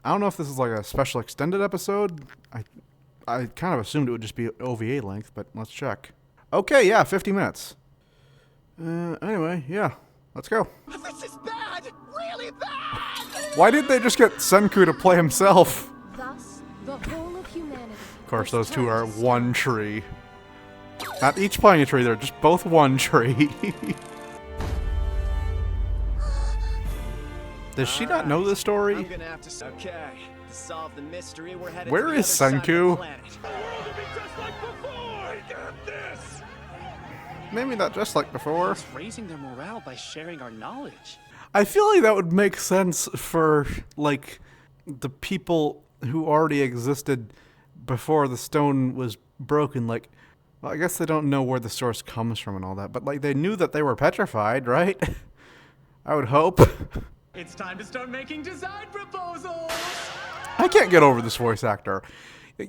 I don't know if this is like a special extended episode. I kind of assumed it would just be OVA length, but let's check. Okay, yeah, 50 minutes. Anyway, yeah, let's go. This is bad! Really bad! Why didn't they just get Senku to play himself? Thus, the whole of humanity. Of course, those two are one tree. Not each playing a tree, they're just both one tree. Does she not know the story? I'm gonna have to. Okay. To solve the mystery, we're headed Where to the is other side of the Senku? planet. The world will be just like before! We got this! Maybe not just like before. It's raising their morale by sharing our knowledge. I feel like that would make sense for, like, the people who already existed before the stone was broken. Like, well, I guess they don't know where the source comes from and all that, but, like, they knew that they were petrified, right? I would hope. It's time to start making design proposals! I can't get over this voice actor.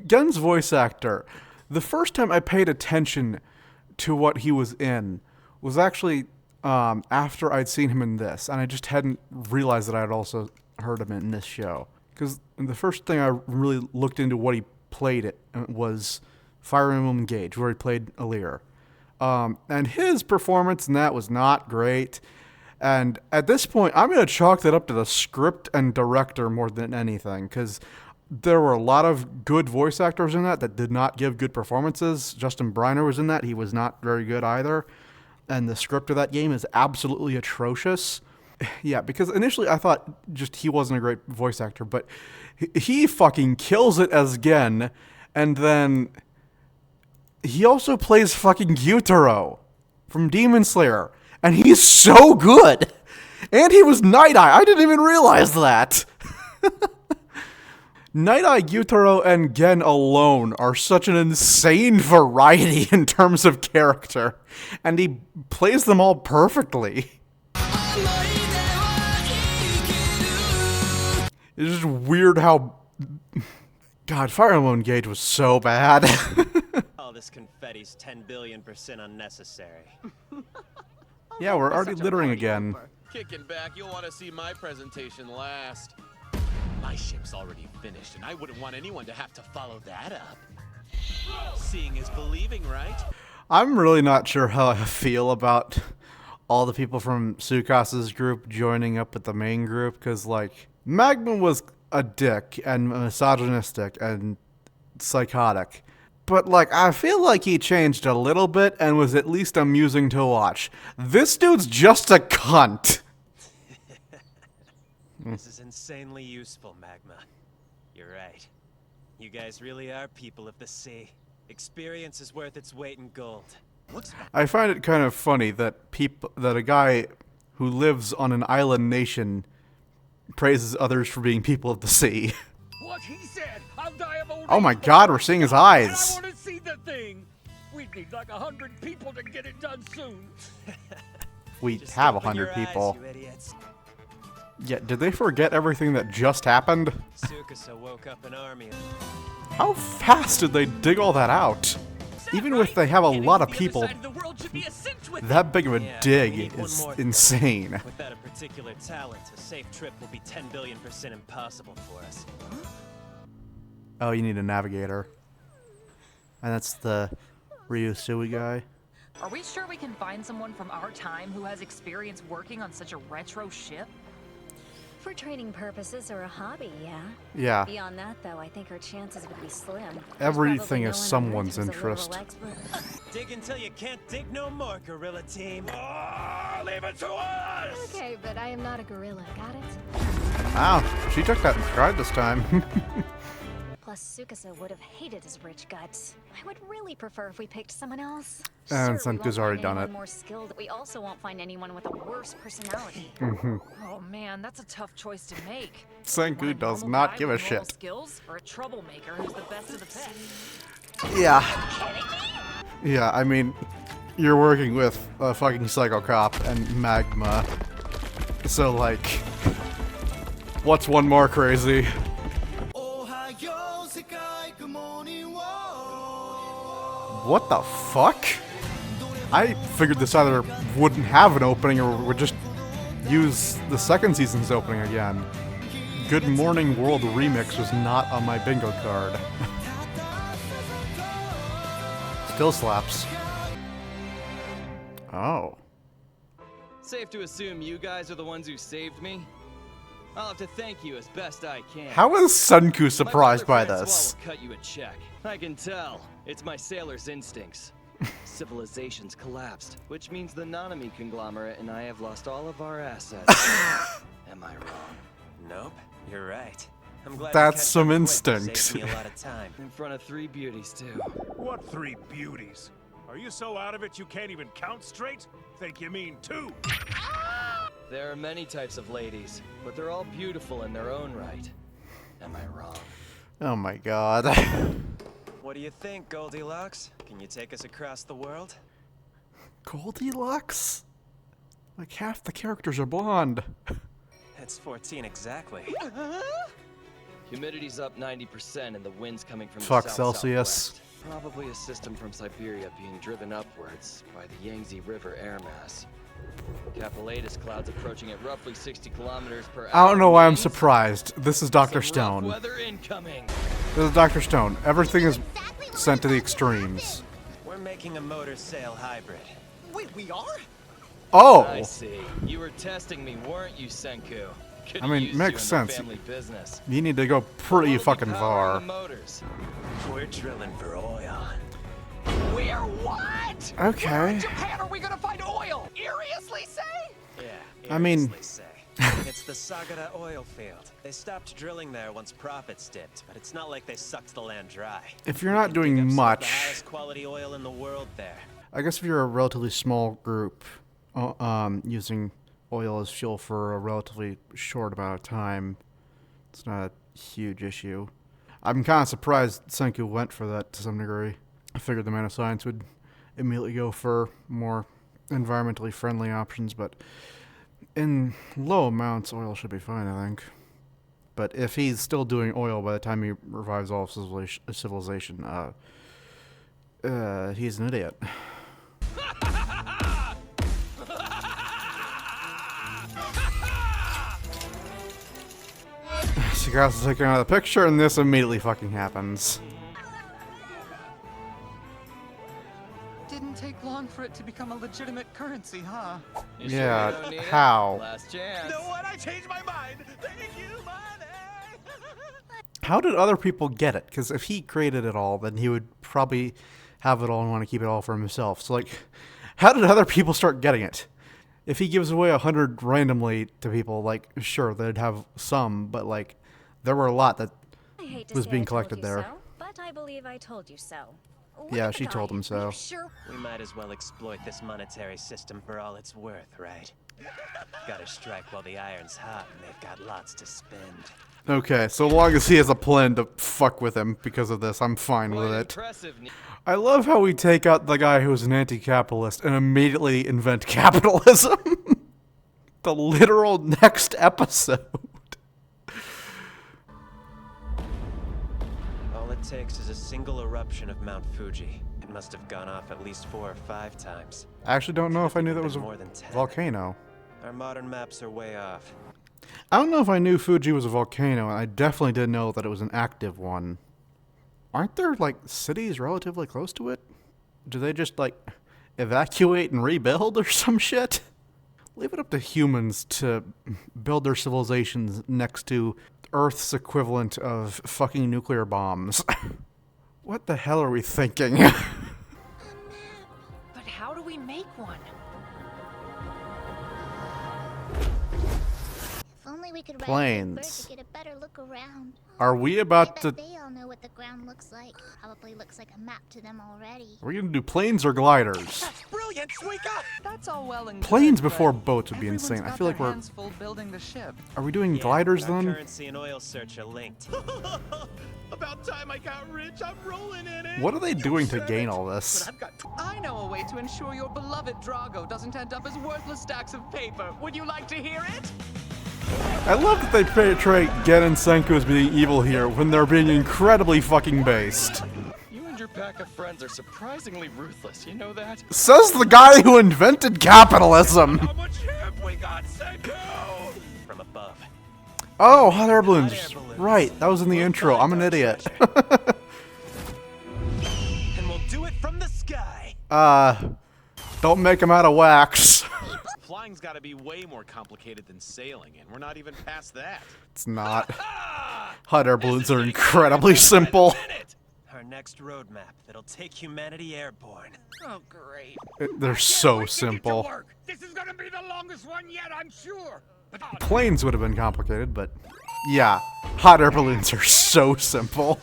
Gen's voice actor, the first time I paid attention to what he was in was actually after I'd seen him in this, and I just hadn't realized that I had also heard him in this show. Because the first thing I really looked into what he played it was Fire Emblem Engage, where he played Alir. And his performance in that was not great. And at this point, I'm going to chalk that up to the script and director more than anything, because there were a lot of good voice actors in that did not give good performances. Justin Briner was in that. He was not very good either. And the script of that game is absolutely atrocious. Yeah, because initially I thought just he wasn't a great voice actor, but he fucking kills it as Gen. And then he also plays fucking Gyutaro from Demon Slayer. And he's so good. And he was Night Eye. I didn't even realize that. Night Eye, Gyutaro, and Gen alone are such an insane variety in terms of character. And he plays them all perfectly. It's just weird how... God, Fire Emblem Engage was so bad. All this confetti's 10 billion% unnecessary. Yeah, we're already littering again. Kicking back, you'll want to see my presentation last. My ship's already finished, and I wouldn't want anyone to have to follow that up. Seeing is believing, right? I'm really not sure how I feel about all the people from Tsukasa's group joining up with the main group, because, like, Magma was a dick and misogynistic and psychotic. But, like, I feel like he changed a little bit and was at least amusing to watch. This dude's just a cunt. This is insanely useful, Magma. You're right. You guys really are people of the sea. Experience is worth its weight in gold. I find it kind of funny that a guy who lives on an island nation praises others for being people of the sea. What he said, I'll die of old Oh my age god, we're seeing his and I eyes. want to see the thing. We need like 100 people to get it done soon. We Just have open 100 your eyes, people. you idiots. Yeah, did they forget everything that just happened? Tsukasa woke up an army. How fast did they dig all that out? Even if they have a lot of people, that big of a Yeah, we dig need one is more thing. insane. Without a particular talent, a safe trip will be 10 billion% impossible for us. Oh, you need a navigator. And that's the Ryusui guy. Are we sure we can find someone from our time who has experience working on such a retro ship? For training purposes or a hobby, yeah. Yeah, Beyond that, though, I think our chances would be slim. There's everything probably no is one on someone's Earth who's a literal interest. expert. Dig until you can't dig no more, gorilla team. Leave it to us. Okay, but I am not a gorilla, got it? Wow, she took that in stride this time. Plus, Tsukasa would have hated his rich guts. I would really prefer if we picked someone else. And Sure, we Senku's won't already find done anyone it. more skilled. We also won't find anyone with a worse personality. Oh man, that's a tough choice to make. Senku Want a does normal not guy give a with normal shit. Skills or a troublemaker who's the best of the best? Yeah. Yeah, I mean, you're working with a fucking Psycho Cop and Magma. So, like, what's one more crazy? What the fuck? I figured this either wouldn't have an opening or would just use the second season's opening again. Good Morning World remix was not on my bingo card. Still slaps. Oh. Safe to assume you guys are the ones who saved me? I'll have to thank you as best I can. How is Senku surprised by My this? will cut you a check. I can tell. It's my sailor's instincts. Civilization's collapsed, which means the Nanami conglomerate and I have lost all of our assets. Am I wrong? Nope, you're right. I'm glad That's you catch some up quick. instinct. Saved me a lot of time. In front of 3 beauties, too. What 3 beauties? Are you so out of it you can't even count straight? Think you mean 2? There are many types of ladies, but they're all beautiful in their own right. Am I wrong? Oh my god. What do you think, Goldilocks? Can you take us across the world? Goldilocks? Like half the characters are blonde. It's 14 exactly. Humidity's up 90% and the wind's coming from Fuck the Celsius. south-southwest. Probably a system from Siberia being driven upwards by the Yangtze River air mass. Capillus clouds approaching at roughly 60 kilometers per hour. I don't know why I'm means surprised. This is Dr. some rough Stone. weather incoming. This is Dr. Stone. Everything is sent to the extremes. We're making a motor sail hybrid. Wait, we are? Oh! I see. You were testing me, weren't you, Senku? Could've I mean, used makes you in the sense. family business. You need to go pretty What'll be fucking powering far. the motors? We're drilling for oil. We're what? Okay. Where in Japan are we gonna find oil? Seriously, say? Yeah, I mean- seriously say. It's the Sagara oil field. They stopped drilling there once profits dipped, but it's not like they sucked the land dry. If you're We not can dig up doing some of the much, highest quality oil in the world there. I guess if you're a relatively small group, using oil as fuel for a relatively short amount of time, it's not a huge issue. I'm kind of surprised Senku went for that to some degree. I figured the man of science would immediately go for more environmentally friendly options, but in low amounts, oil should be fine, I think. But if he's still doing oil by the time he revives all of civilization, he's an idiot. Sagara's taken out of the picture, and this immediately fucking happens. Didn't take long for it to become a legitimate currency, huh? You sure Yeah, you don't need it? how? Last chance. know what? I changed my mind. Thank you, money. How did other people get it? Because if he created it all, then he would probably have it all and want to keep it all for himself. So, like, how did other people start getting it? If he gives away 100 randomly to people, like, sure, they'd have some, but, like, there were a lot that I hate to was say being I told collected you there. So, but I believe I told you so. Look Yeah, at the she told guy. him Are so. you sure? We might as well exploit this monetary system for all it's worth, right? Gotta strike while the iron's hot, and they've got lots to spend. Okay, so long as he has a plan to fuck with him because of this, I'm fine with Quite it. impressive. I love how we take out the guy who's an anti-capitalist and immediately invent capitalism. The literal next episode. All it takes is a single eruption of Mount Fuji. It must have gone off at least 4 or 5 times. I actually don't know if I knew that was a More than 10. volcano. Our modern maps are way off. I don't know if I knew Fuji was a volcano, and I definitely didn't know that it was an active one. Aren't there, like, cities relatively close to it? Do they just, like, evacuate and rebuild or some shit? Leave it up to humans to build their civilizations next to Earth's equivalent of fucking nuclear bombs. What the hell are we thinking? But how do we make one? If only we could ride Planes. a bird to get a better look around. Are we I about bet to... they all know what the ground looks like. Probably looks like a map to them already. Are we gonna do planes or gliders? Brilliant, Suika! That's all well and Planes good, before but boats would be everyone's insane. I got feel like their we're... hands full building the ship. Are we doing Yeah, gliders our then? currency and oil search are linked. About time I got rich. I'm rolling in it. What are they doing to said gain it. all this? But I've got. I know a way to ensure your beloved Drago doesn't end up as worthless stacks of paper. Would you like to hear it? I love that they portray Gen and Senku as being evil here when they're being incredibly fucking based. You and your pack of friends are surprisingly ruthless, you know that? Says the guy who invented capitalism. How much have we got, Senku? From above. Oh, hot air balloons. Right, that was in the intro. I'm an idiot. And we'll do it from the sky. Don't make them out of wax. Flying's got to be way more complicated than sailing, and we're not even past that. It's not. Hot air balloons are incredibly simple. Our next roadmap that'll take humanity airborne. Oh, great. They're so simple. This is gonna be the longest one yet, I'm sure. But Planes would have been complicated, but yeah, hot air balloons are so simple.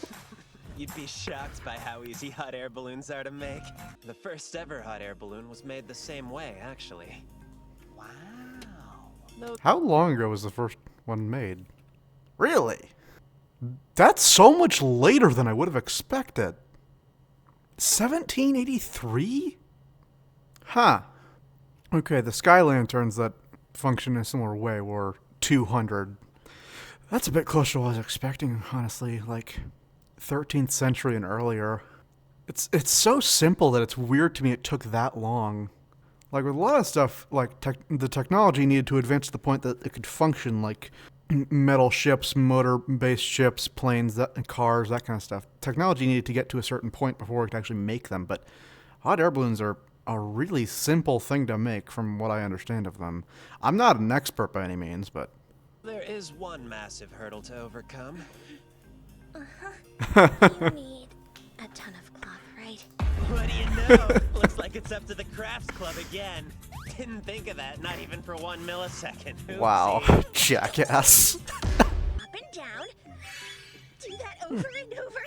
You'd be shocked by how easy hot air balloons are to make. The first ever hot air balloon was made the same way, actually. Wow. How long ago was the first one made? Really? That's so much later than I would have expected. 1783? Huh. Okay, the sky lanterns that function in a similar way were 200. That's a bit closer to what I was expecting, honestly. Like 13th century and earlier. It's so simple that it's weird to me it took that long. Like with a lot of stuff, like the technology needed to advance to the point that it could function, like metal ships, motor-based ships, planes, cars, that kind of stuff. Technology needed to get to a certain point before it could actually make them, but hot air balloons are a really simple thing to make from what I understand of them. I'm not an expert by any means, but... There is one massive hurdle to overcome. You need a ton of cloth, right? What do you know? Looks like it's up to the crafts club again. Didn't think of that, not even for 1 millisecond. Oopsie. Wow, jackass. Up and down. Do that over and over,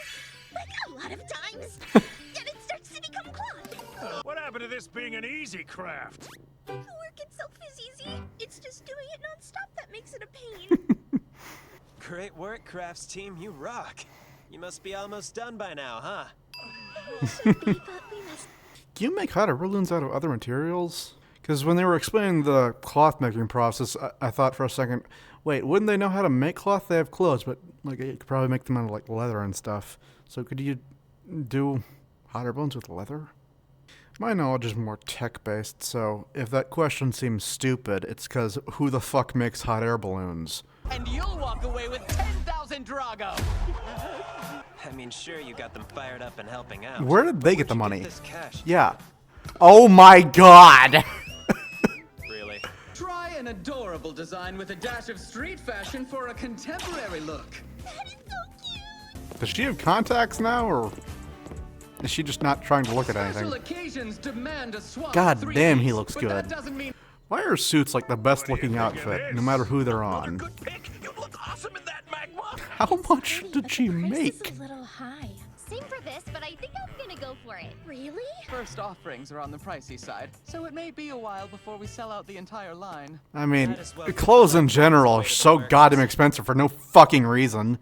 like a lot of times. Then it starts to become cloth. What happened to this being an easy craft? The work itself is easy. It's just doing it non-stop that makes it a pain. Great work, crafts team. You rock. You must be almost done by now, huh? We should be, but we must. Can you make hot air balloons out of other materials? Because when they were explaining the cloth making process, I thought for a second, wait, wouldn't they know how to make cloth? They have clothes, but like you could probably make them out of like leather and stuff. So could you do hot air balloons with leather? My knowledge is more tech-based, so if that question seems stupid, it's because who the fuck makes hot air balloons? And you'll walk away with 10,000 Drago. I mean, sure, you got them fired up and helping out. Where did they But get the where'd you money? this cash? Yeah. Oh my god! Really? Try an adorable design with a dash of street fashion for a contemporary look. That is so cute. Does she have contacts now, or is she just not trying to look at Special anything? occasions demand a swap God of damn, he 3Ds, looks but good. That doesn't mean Why are suits like the best looking outfit, no matter who they're on? Good pick. You look awesome in that, Magma. How much did she Price make? is a little high. Same for this, but I think I'm gonna go for it. Really? first offerings are on the pricey side, so it may be a while before we sell out the entire line. I mean, clothes in general are so goddamn expensive for no fucking reason.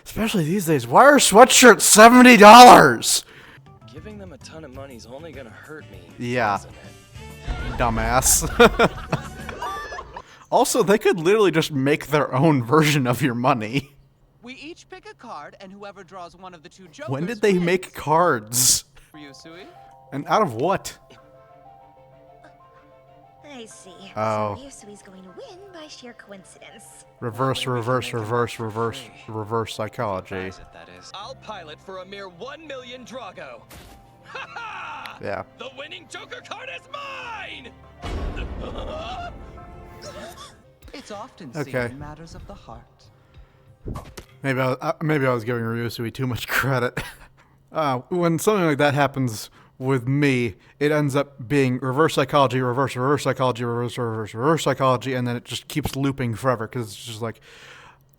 Especially these days. Why are sweatshirts $70? Giving them a ton of money's only gonna hurt me. Yeah. Isn't it? Dumbass. Also, they could literally just make their own version of your money. We each pick a card, and whoever draws one of the two jokers When did they wins. make cards? Ryusui? And out of what? I see. Oh. So Ryusui's going to win by sheer coincidence. Reverse psychology. That is. I'll pilot for a mere 1 million Drago. Ha ha! Yeah. The winning Joker card is mine! It's often Okay. seen in matters of the heart. Maybe I was giving Ryusui too much credit. When something like that happens with me, it ends up being reverse psychology, reverse psychology, reverse psychology, and then it just keeps looping forever because it's just like,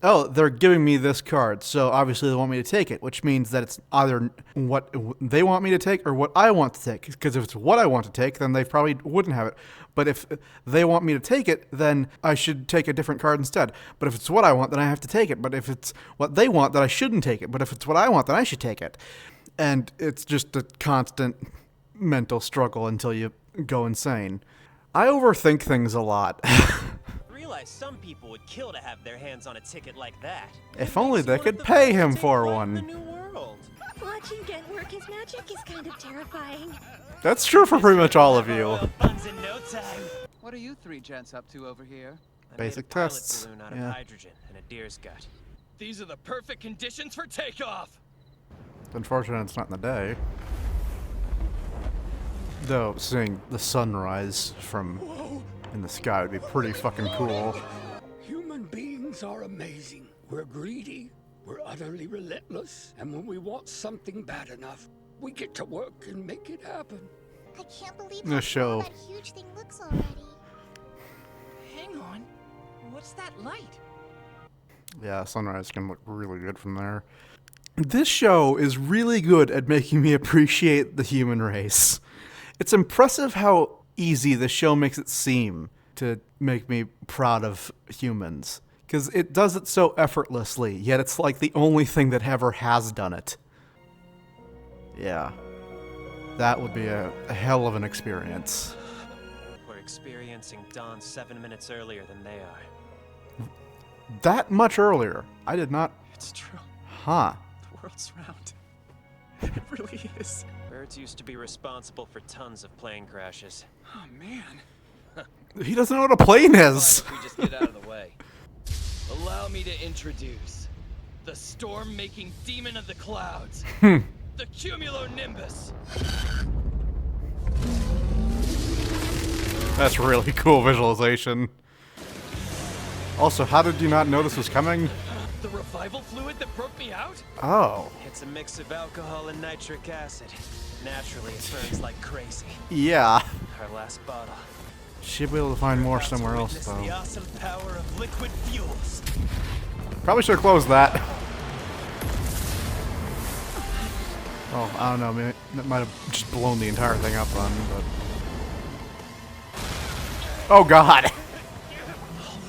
oh, they're giving me this card, so obviously they want me to take it, which means that it's either what they want me to take or what I want to take. Because if it's what I want to take, then they probably wouldn't have it. But if they want me to take it, then I should take a different card instead. But if it's what I want, then I have to take it. But if it's what they want, then I shouldn't take it. But if it's what I want, then I should take it. And it's just a constant mental struggle until you go insane. I overthink things a lot. Realize some people would kill to have their hands on a ticket like that. If It only makes they one of could the pay best him take for flight in one. the new world. Watching Gent work his magic is kind of terrifying. That's true for pretty much all of you. Royal funds in no time. What are you three gents up to over here? I Basic made a pilot tests, balloon out of yeah. hydrogen and a deer's gut. These are the perfect conditions for takeoff. It's unfortunate it's not in the day. Though seeing the sunrise from in the sky would be pretty fucking cool. Human beings are amazing. We're greedy, we're utterly relentless, and when we want something bad enough, we get to work and make it happen. I can't believe The how show. small that huge thing looks already. Hang on. What's that light? Yeah, sunrise can look really good from there. This show is really good at making me appreciate the human race. It's impressive how easy the show makes it seem to make me proud of humans. Because it does it so effortlessly, yet it's like the only thing that ever has done it. Yeah. That would be a hell of an experience. We're experiencing dawn 7 minutes earlier than they are. That much earlier. I did not... It's true. Huh. The world's round. It really is. Birds used to be responsible for tons of plane crashes. Oh, man. He doesn't know what a plane is. Fine if we just get out of the way. Allow me to introduce the storm-making demon of the clouds, the cumulonimbus. That's really cool visualization. Also, how did you not know this was coming? The revival fluid that broke me out? Oh. It's a mix of alcohol and nitric acid. Naturally, it burns like crazy. Yeah. Our last bottle. Should be able to find more About to somewhere else, witness though. The awesome power of liquid fuels. Probably should have closed that. Oh, I don't know. Maybe that might have just blown the entire thing up then, but... Oh, God. All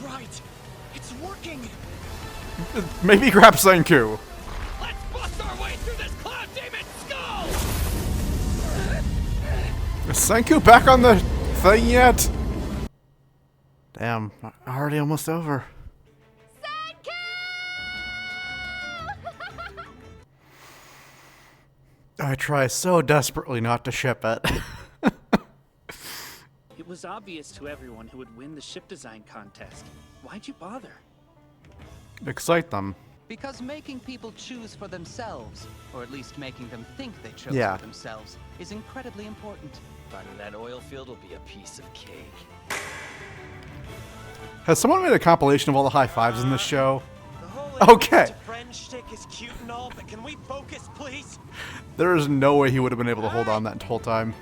right. It's working. Maybe grab Senku. Let's bust our way through this cloud demon's skull! Is Senku back on the thing yet? Damn, already almost over. I try so desperately not to ship it. It was obvious to everyone who would win the ship design contest. Why'd you bother? Excite them. Because making people choose for themselves, or at least making them think they chose Yeah. for themselves, is incredibly important. Finding that oil field will be a piece of cake. Has someone made a compilation of all the high fives in this show? The whole Okay. to friend shtick is cute and all, but can we focus, please? There is no way he would have been able to hold on that whole time.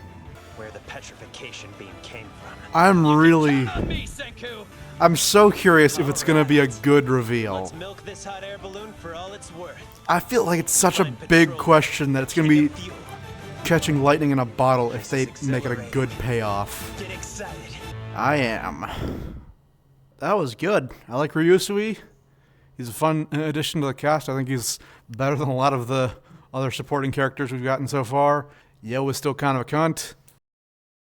Where the petrification beam came from. I'm really... On me, Senku! I'm so curious if it's gonna be a good reveal. Let's milk this hot air balloon for all it's worth. I feel like it's such a big question that it's gonna be catching lightning in a bottle if they make it a good payoff. Get excited. I am. That was good. I like Ryusui. He's a fun addition to the cast. I think he's better than a lot of the other supporting characters we've gotten so far. Yo is still kind of a cunt.